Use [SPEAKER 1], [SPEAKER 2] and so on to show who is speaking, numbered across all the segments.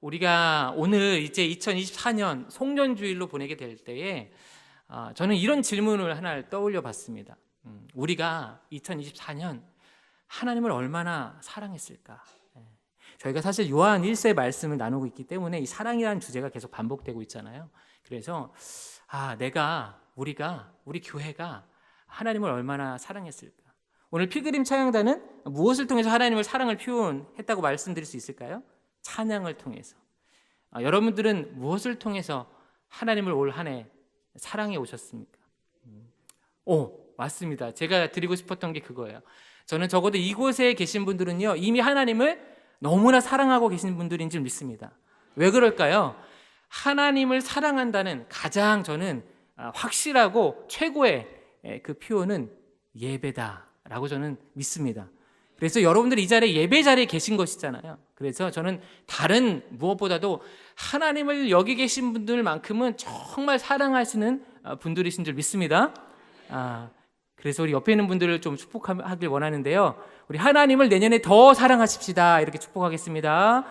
[SPEAKER 1] 우리가 오늘 이제 2024년 송년주일로 보내게 될 때에 저는 이런 질문을 하나를 떠올려 봤습니다. 우리가 2024년 하나님을 얼마나 사랑했을까? 저희가 사실 요한 1세 말씀을 나누고 있기 때문에 이 사랑이라는 주제가 계속 반복되고 있잖아요. 그래서 우리 교회가 하나님을 얼마나 사랑했을까? 오늘 필그림 찬양단은 무엇을 통해서 하나님을 사랑을 표현했다고 말씀드릴 수 있을까요? 찬양을 통해서. 여러분들은 무엇을 통해서 하나님을 올 한 해 사랑해 오셨습니까? 맞습니다. 제가 드리고 싶었던 게 그거예요. 저는 적어도 이곳에 계신 분들은요, 이미 하나님을 너무나 사랑하고 계신 분들인 줄 믿습니다. 왜 그럴까요? 하나님을 사랑한다는 가장 저는 확실하고 최고의 그 표현은 예배다라고 저는 믿습니다. 그래서 여러분들이 이 자리에 예배 자리에 계신 것이잖아요. 그래서 저는 다른 무엇보다도 하나님을 여기 계신 분들만큼은 정말 사랑하시는 분들이신 줄 믿습니다. 그래서 우리 옆에 있는 분들을 좀 축복하길 원하는데요. 우리 하나님을 내년에 더 사랑하십시다. 이렇게 축복하겠습니다.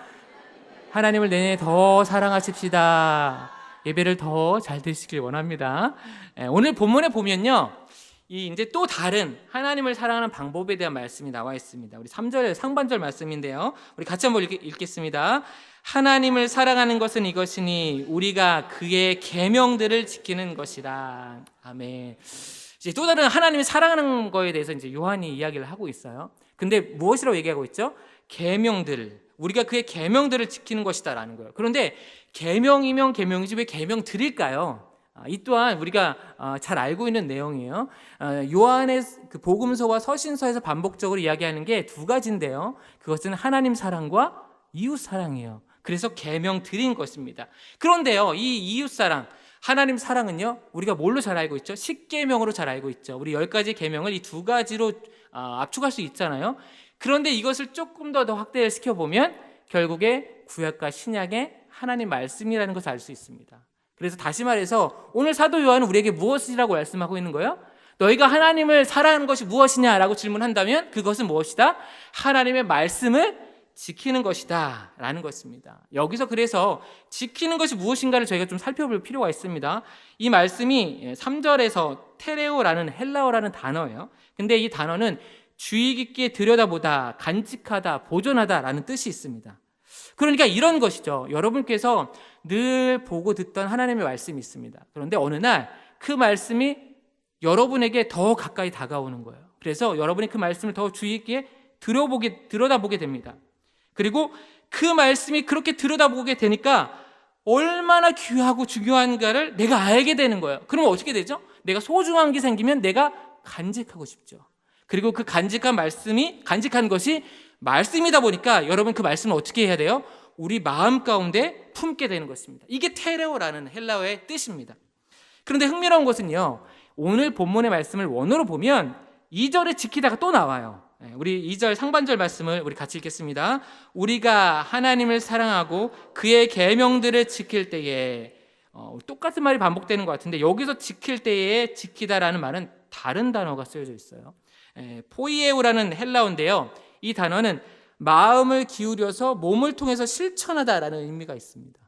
[SPEAKER 1] 하나님을 내년에 더 사랑하십시다. 예배를 더 잘 드시길 원합니다. 오늘 본문에 보면요, 이제 또 다른 하나님을 사랑하는 방법에 대한 말씀이 나와 있습니다. 우리 3절 상반절 말씀인데요, 우리 같이 한번 읽겠습니다. 하나님을 사랑하는 것은 이것이니 우리가 그의 계명들을 지키는 것이라. 아멘. 이제 또 다른 하나님을 사랑하는 거에 대해서 이제 요한이 이야기를 하고 있어요. 근데 무엇이라고 얘기하고 있죠? 계명들. 우리가 그의 계명들을 지키는 것이다라는 거예요. 그런데 계명이면 계명이지 왜 계명들일까요? 이 또한 우리가 잘 알고 있는 내용이에요. 요한의 그 복음서와 서신서에서 반복적으로 이야기하는 게 두 가지인데요. 그것은 하나님 사랑과 이웃 사랑이에요. 그래서 계명들인 것입니다. 그런데요, 이 이웃 사랑, 하나님 사랑은요, 우리가 뭘로 잘 알고 있죠? 10계명으로 잘 알고 있죠. 우리 10가지 계명을 이 두 가지로 압축할 수 있잖아요. 그런데 이것을 조금 더 확대를 시켜보면 결국에 구약과 신약의 하나님 말씀이라는 것을 알 수 있습니다. 그래서 다시 말해서 오늘 사도 요한은 우리에게 무엇이라고 말씀하고 있는 거예요? 너희가 하나님을 사랑하는 것이 무엇이냐라고 질문한다면 그것은 무엇이다? 하나님의 말씀을 지키는 것이다 라는 것입니다. 여기서 그래서 지키는 것이 무엇인가를 저희가 좀 살펴볼 필요가 있습니다. 이 말씀이 3절에서 테레오라는 헬라어라는 단어예요. 근데 이 단어는 주의 깊게 들여다보다, 간직하다, 보존하다 라는 뜻이 있습니다. 그러니까 이런 것이죠. 여러분께서 늘 보고 듣던 하나님의 말씀이 있습니다. 그런데 어느 날 그 말씀이 여러분에게 더 가까이 다가오는 거예요. 그래서 여러분이 그 말씀을 더 주의 깊게 들여다보게 됩니다. 그리고 그 말씀이 그렇게 들여다보게 되니까 얼마나 귀하고 중요한가를 내가 알게 되는 거예요. 그러면 어떻게 되죠? 내가 소중한 게 생기면 내가 간직하고 싶죠. 그리고 그 간직한 것이 말씀이다 보니까 여러분 그 말씀을 어떻게 해야 돼요? 우리 마음 가운데 품게 되는 것입니다. 이게 테레오라는 헬라어의 뜻입니다. 그런데 흥미로운 것은요, 오늘 본문의 말씀을 원어로 보면 2절에 지키다가 또 나와요. 우리 2절 상반절 말씀을 우리 같이 읽겠습니다. 우리가 하나님을 사랑하고 그의 계명들을 지킬 때에, 똑같은 말이 반복되는 것 같은데 여기서 지킬 때에 지키다라는 말은 다른 단어가 쓰여져 있어요. 포이에우라는 헬라어인데요, 이 단어는 마음을 기울여서 몸을 통해서 실천하다라는 의미가 있습니다.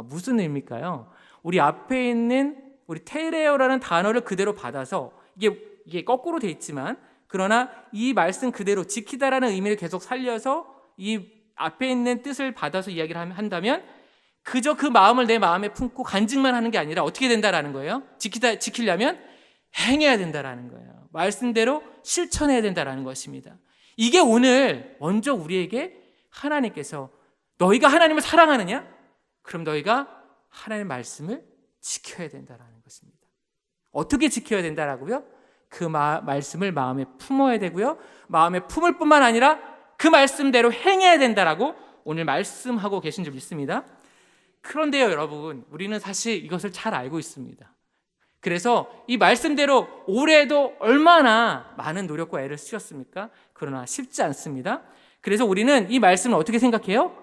[SPEAKER 1] 무슨 의미일까요? 우리 앞에 있는 우리 테레오라는 단어를 그대로 받아서 이게 거꾸로 돼 있지만 그러나 이 말씀 그대로 지키다라는 의미를 계속 살려서 이 앞에 있는 뜻을 받아서 이야기를 한다면 그저 그 마음을 내 마음에 품고 간직만 하는 게 아니라 어떻게 된다라는 거예요? 지키려면 행해야 된다라는 거예요. 말씀대로 실천해야 된다라는 것입니다. 이게 오늘 먼저 우리에게 하나님께서 너희가 하나님을 사랑하느냐? 그럼 너희가 하나님의 말씀을 지켜야 된다라는 것입니다. 어떻게 지켜야 된다라고요? 그 말씀을 마음에 품어야 되고요, 마음에 품을 뿐만 아니라 그 말씀대로 행해야 된다라고 오늘 말씀하고 계신 줄 믿습니다. 그런데요 여러분, 우리는 사실 이것을 잘 알고 있습니다. 그래서 이 말씀대로 올해도 얼마나 많은 노력과 애를 쓰셨습니까? 그러나 쉽지 않습니다. 그래서 우리는 이 말씀을 어떻게 생각해요?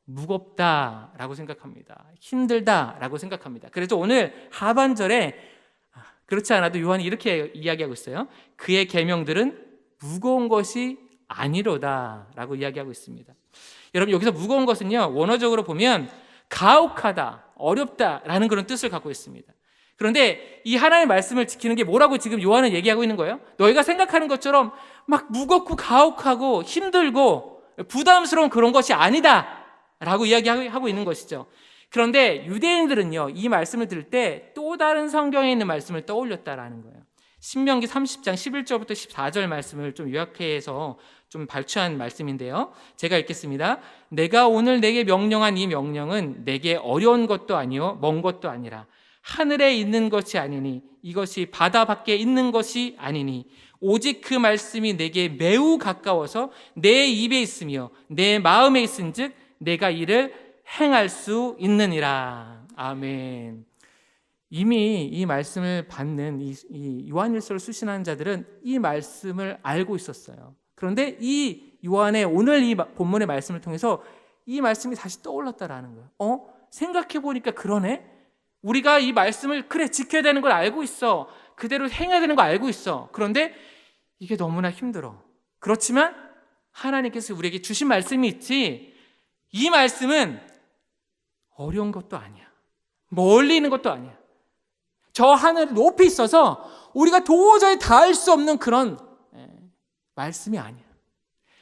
[SPEAKER 1] 무겁다라고 생각합니다. 힘들다라고 생각합니다. 그래서 오늘 하반절에 그렇지 않아도 요한이 이렇게 이야기하고 있어요. 그의 계명들은 무거운 것이 아니로다라고 이야기하고 있습니다. 여러분, 여기서 무거운 것은요, 원어적으로 보면 가혹하다, 어렵다라는 그런 뜻을 갖고 있습니다. 그런데 이 하나님의 말씀을 지키는 게 뭐라고 지금 요한은 얘기하고 있는 거예요? 너희가 생각하는 것처럼 막 무겁고 가혹하고 힘들고 부담스러운 그런 것이 아니다 라고 이야기하고 있는 것이죠. 그런데 유대인들은요, 이 말씀을 들을 때 또 다른 성경에 있는 말씀을 떠올렸다라는 거예요. 신명기 30장 11절부터 14절 말씀을 좀 요약해서 좀 발췌한 말씀인데요, 제가 읽겠습니다. 내가 오늘 내게 명령한 이 명령은 내게 어려운 것도 아니요 먼 것도 아니라 하늘에 있는 것이 아니니 이것이 바다 밖에 있는 것이 아니니 오직 그 말씀이 내게 매우 가까워서 내 입에 있으며 내 마음에 있은즉 내가 이를 행할 수 있느니라. 아멘. 이미 이 말씀을 받는 이 요한일서를 수신하는 자들은 이 말씀을 알고 있었어요. 그런데 이 요한의 오늘 이 본문의 말씀을 통해서 이 말씀이 다시 떠올랐다라는 거예요. 생각해 보니까 그러네. 우리가 이 말씀을 그래 지켜야 되는 걸 알고 있어. 그대로 행해야 되는 거 알고 있어. 그런데 이게 너무나 힘들어. 그렇지만 하나님께서 우리에게 주신 말씀이 있지, 이 말씀은 어려운 것도 아니야. 멀리 있는 것도 아니야. 저 하늘 높이 있어서 우리가 도저히 닿을 수 없는 그런 말씀이 아니야.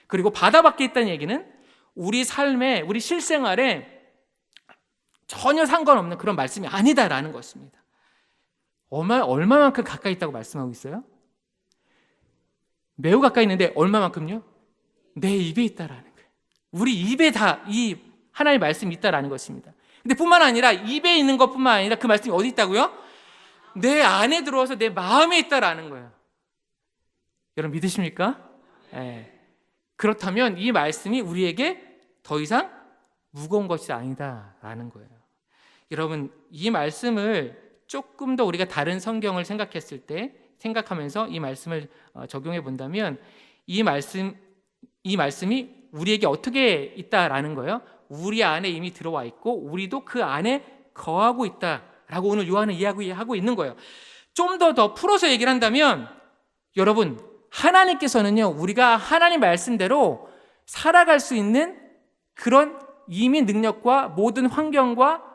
[SPEAKER 1] 그리고 바다 밖에 있다는 얘기는 우리 삶에, 우리 실생활에 전혀 상관없는 그런 말씀이 아니다라는 것입니다. 얼마만큼 가까이 있다고 말씀하고 있어요? 매우 가까이 있는데 얼마만큼요? 내 입에 있다라는 거예요. 우리 입에 다 이 하나님의 말씀이 있다라는 것입니다. 근데 뿐만 아니라 입에 있는 것뿐만 아니라 그 말씀이 어디 있다고요? 내 안에 들어와서 내 마음에 있다라는 거예요. 여러분 믿으십니까? 네. 그렇다면 이 말씀이 우리에게 더 이상 무거운 것이 아니다라는 거예요. 여러분, 이 말씀을 조금 더 우리가 다른 성경을 생각하면서 이 말씀을 적용해 본다면 이 말씀이 우리에게 어떻게 있다라는 거예요? 우리 안에 이미 들어와 있고 우리도 그 안에 거하고 있다라고 오늘 요한은 이야기하고 있는 거예요. 좀 더 풀어서 얘기를 한다면, 여러분, 하나님께서는요, 우리가 하나님 말씀대로 살아갈 수 있는 그런 이미 능력과 모든 환경과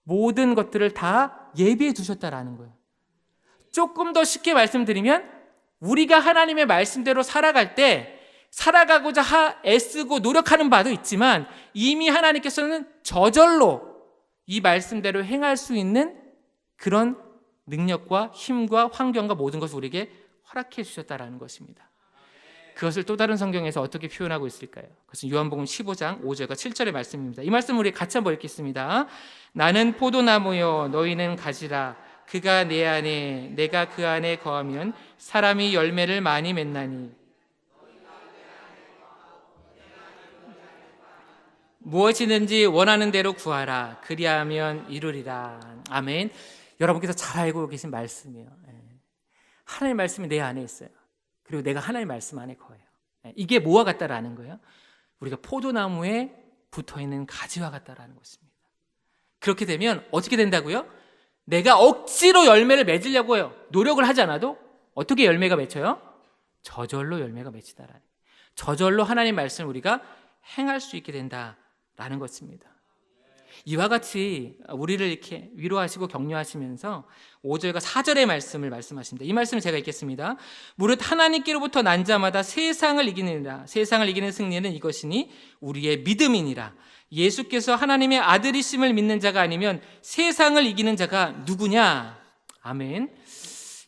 [SPEAKER 1] 모든 것들을 다 예비해 두셨다라는 거예요. 조금 더 쉽게 말씀드리면, 우리가 하나님의 말씀대로 살아갈 때 살아가고자 애쓰고 노력하는 바도 있지만 이미 하나님께서는 저절로 이 말씀대로 행할 수 있는 그런 능력과 힘과 환경과 모든 것을 우리에게 허락해 주셨다라는 것입니다. 그것을 또 다른 성경에서 어떻게 표현하고 있을까요? 그것은 요한복음 15장 5절과 7절의 말씀입니다. 이 말씀 우리 같이 한번 읽겠습니다. 나는 포도나무요 너희는 가지라. 그가 내 안에 내가 그 안에 거하면 사람이 열매를 많이 맺나니 무엇이든지 원하는 대로 구하라. 그리하면 이루리라. 아멘. 여러분께서 잘 알고 계신 말씀이에요. 하나님의 말씀이 내 안에 있어요. 그리고 내가 하나님의 말씀 안에 거해요. 이게 뭐와 같다라는 거예요? 우리가 포도나무에 붙어있는 가지와 같다라는 것입니다. 그렇게 되면 어떻게 된다고요? 내가 억지로 열매를 맺으려고 해요. 노력을 하지 않아도 어떻게 열매가 맺혀요? 저절로 열매가 맺히다라는 거예요. 저절로 하나님의 말씀을 우리가 행할 수 있게 된다라는 것입니다. 이와 같이 우리를 이렇게 위로하시고 격려하시면서 5절과 4절의 말씀을 말씀하십니다. 이 말씀을 제가 읽겠습니다. 무릇 하나님께로부터 난 자마다 세상을 이기느니라. 세상을 이기는 승리는 이것이니 우리의 믿음이니라. 예수께서 하나님의 아들이심을 믿는 자가 아니면 세상을 이기는 자가 누구냐? 아멘.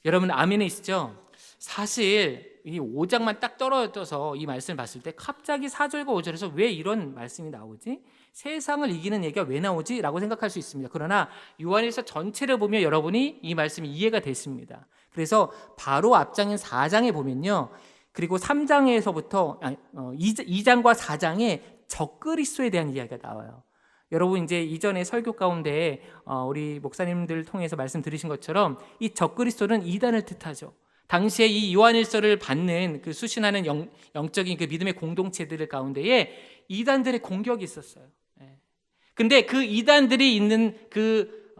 [SPEAKER 1] 여러분 아멘에 있죠? 사실 이 5장만 딱 떨어져서 이 말씀을 봤을 때 갑자기 4절과 5절에서 왜 이런 말씀이 나오지? 세상을 이기는 얘기가 왜 나오지? 라고 생각할 수 있습니다. 그러나 요한일서 전체를 보면 여러분이 이 말씀이 이해가 됐습니다. 그래서 바로 앞장인 4장에 보면요, 그리고 3장에서부터 2장과 4장에 적그리스도에 대한 이야기가 나와요. 여러분 이제 이전에 설교 가운데 우리 목사님들 통해서 말씀 들으신 것처럼 이 적그리스도는 이단을 뜻하죠. 당시에 이 요한일서를 받는 그 수신하는 영적인 그 믿음의 공동체들 가운데에 이단들의 공격이 있었어요. 근데 그 이단들이 있는 그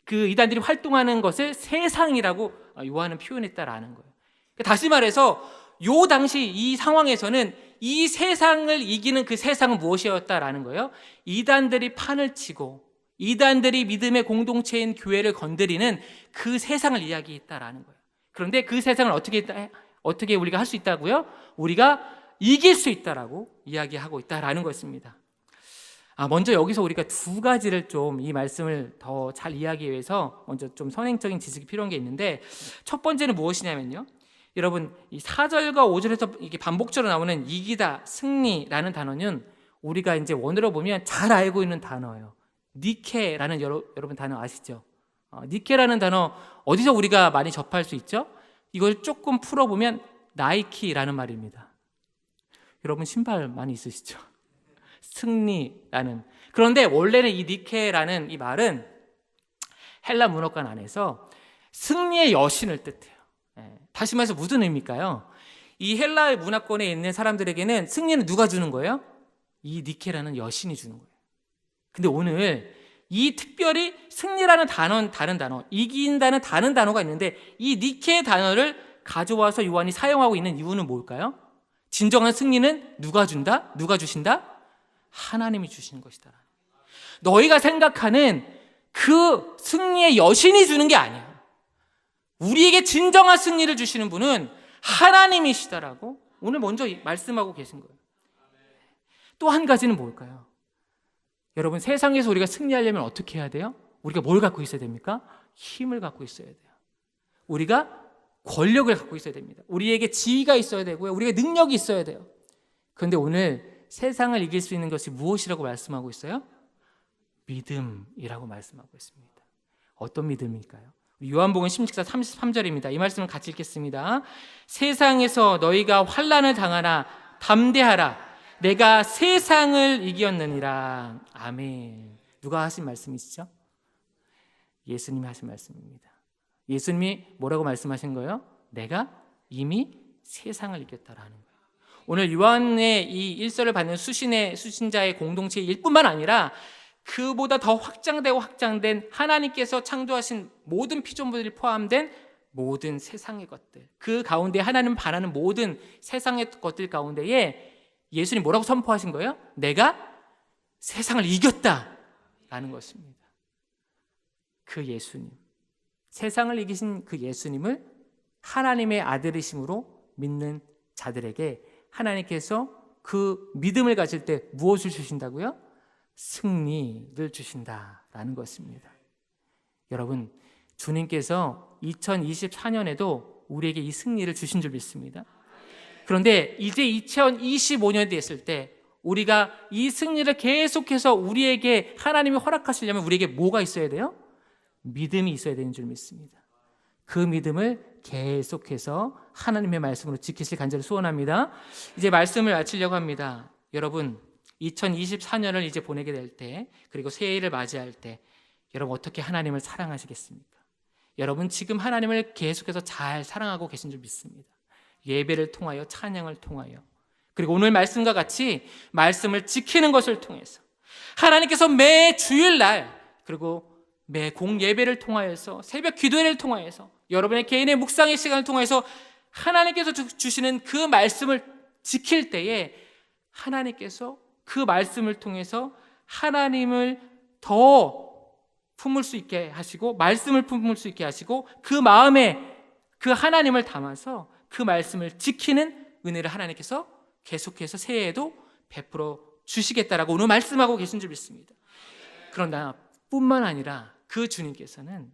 [SPEAKER 1] 이단들이 활동하는 것을 세상이라고 요한은 표현했다라는 거예요. 다시 말해서 요 당시 이 상황에서는 이 세상을 이기는 그 세상은 무엇이었다라는 거예요? 이단들이 판을 치고 이단들이 믿음의 공동체인 교회를 건드리는 그 세상을 이야기했다라는 거예요. 그런데 그 세상을 어떻게 우리가 할 수 있다고요? 우리가 이길 수 있다라고 이야기하고 있다라는 것입니다. 먼저 여기서 우리가 두 가지를 좀 이 말씀을 더 잘 이해하기 위해서 먼저 좀 선행적인 지식이 필요한 게 있는데, 첫 번째는 무엇이냐면요, 여러분 이 4절과 5절에서 이게 반복적으로 나오는 이기다, 승리라는 단어는 우리가 이제 원어로 보면 잘 알고 있는 단어예요. 니케라는 여러분 단어 아시죠? 니케라는 단어 어디서 우리가 많이 접할 수 있죠? 이걸 조금 풀어보면 나이키라는 말입니다. 여러분 신발 많이 있으시죠? 승리라는. 그런데 원래는 이 니케라는 이 말은 헬라 문화권 안에서 승리의 여신을 뜻해요. 다시 말해서 무슨 의미일까요? 이 헬라의 문화권에 있는 사람들에게는 승리는 누가 주는 거예요? 이 니케라는 여신이 주는 거예요. 근데 오늘 이 특별히 승리라는 다른 단어, 이긴다는 다른 단어가 있는데 이 니케 단어를 가져와서 요한이 사용하고 있는 이유는 뭘까요? 진정한 승리는 누가 준다? 누가 주신다? 하나님이 주시는 것이다. 너희가 생각하는 그 승리의 여신이 주는 게 아니야. 우리에게 진정한 승리를 주시는 분은 하나님이시다라고 오늘 먼저 말씀하고 계신 거예요. 또 한 가지는 뭘까요? 여러분, 세상에서 우리가 승리하려면 어떻게 해야 돼요? 우리가 뭘 갖고 있어야 됩니까? 힘을 갖고 있어야 돼요. 우리가 권력을 갖고 있어야 됩니다. 우리에게 지위가 있어야 되고요. 우리가 능력이 있어야 돼요. 그런데 오늘 세상을 이길 수 있는 것이 무엇이라고 말씀하고 있어요? 믿음이라고 말씀하고 있습니다. 어떤 믿음일까요? 요한복음 16장 33절입니다. 이 말씀을 같이 읽겠습니다. 세상에서 너희가 환난을 당하나 담대하라. 내가 세상을 이겼느니라. 아멘. 누가 하신 말씀이시죠? 예수님이 하신 말씀입니다. 예수님이 뭐라고 말씀하신 거예요? 내가 이미 세상을 이겼다라는 거예요. 오늘 요한의 이 일서를 받는 수신자의 공동체일 뿐만 아니라 그보다 더 확장된 하나님께서 창조하신 모든 피조물들이 포함된 모든 세상의 것들, 그 가운데 하나님 바라는 모든 세상의 것들 가운데에 예수님 뭐라고 선포하신 거예요? 내가 세상을 이겼다라는 것입니다. 그 예수님, 세상을 이기신 그 예수님을 하나님의 아들이심으로 믿는 자들에게 하나님께서 그 믿음을 가질 때 무엇을 주신다고요? 승리를 주신다라는 것입니다. 여러분, 주님께서 2024년에도 우리에게 이 승리를 주신 줄 믿습니다. 그런데 이제 2025년이 됐을 때 우리가 이 승리를 계속해서 우리에게 하나님이 허락하시려면 우리에게 뭐가 있어야 돼요? 믿음이 있어야 되는 줄 믿습니다. 그 믿음을 계속해서 하나님의 말씀으로 지키실 간절히 소원합니다. 이제 말씀을 마치려고 합니다. 여러분, 2024년을 이제 보내게 될 때, 그리고 새해를 맞이할 때 여러분 어떻게 하나님을 사랑하시겠습니까? 여러분 지금 하나님을 계속해서 잘 사랑하고 계신 줄 믿습니다. 예배를 통하여, 찬양을 통하여, 그리고 오늘 말씀과 같이 말씀을 지키는 것을 통해서 하나님께서 매 주일날, 그리고 매 공예배를 통하여서, 새벽 기도회를 통하여서, 여러분의 개인의 묵상의 시간을 통해서 하나님께서 주시는 그 말씀을 지킬 때에 하나님께서 그 말씀을 통해서 하나님을 더 품을 수 있게 하시고, 말씀을 품을 수 있게 하시고, 그 마음에 그 하나님을 담아서 그 말씀을 지키는 은혜를 하나님께서 계속해서 새해에도 베풀어 주시겠다라고 오늘 말씀하고 계신 줄 믿습니다. 그러나 뿐만 아니라 그 주님께서는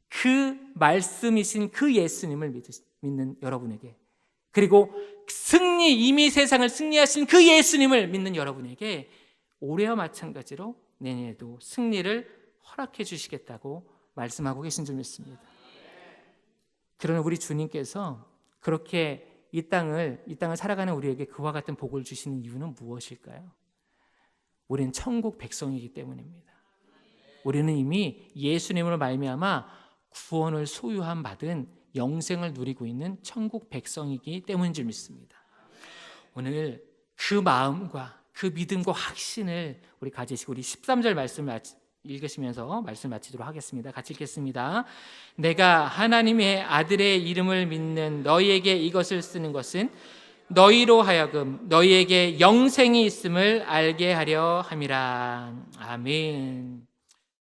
[SPEAKER 1] 그 말씀이신 그 예수님을 믿는 여러분에게, 그리고 이미 세상을 승리하신 그 예수님을 믿는 여러분에게 올해와 마찬가지로 내년에도 승리를 허락해 주시겠다고 말씀하고 계신 줄 믿습니다. 그러나 우리 주님께서 그렇게 이 땅을 살아가는 우리에게 그와 같은 복을 주시는 이유는 무엇일까요? 우리는 천국 백성이기 때문입니다. 우리는 이미 예수님으로 말미암아 구원을 소유한 받은 영생을 누리고 있는 천국 백성이기 때문인 줄 믿습니다. 오늘 그 마음과 그 믿음과 확신을 우리 가지시고 우리 13절 말씀을 읽으시면서 말씀 마치도록 하겠습니다. 같이 읽겠습니다. 내가 하나님의 아들의 이름을 믿는 너희에게 이것을 쓰는 것은 너희로 하여금 너희에게 영생이 있음을 알게 하려 함이라. 아멘.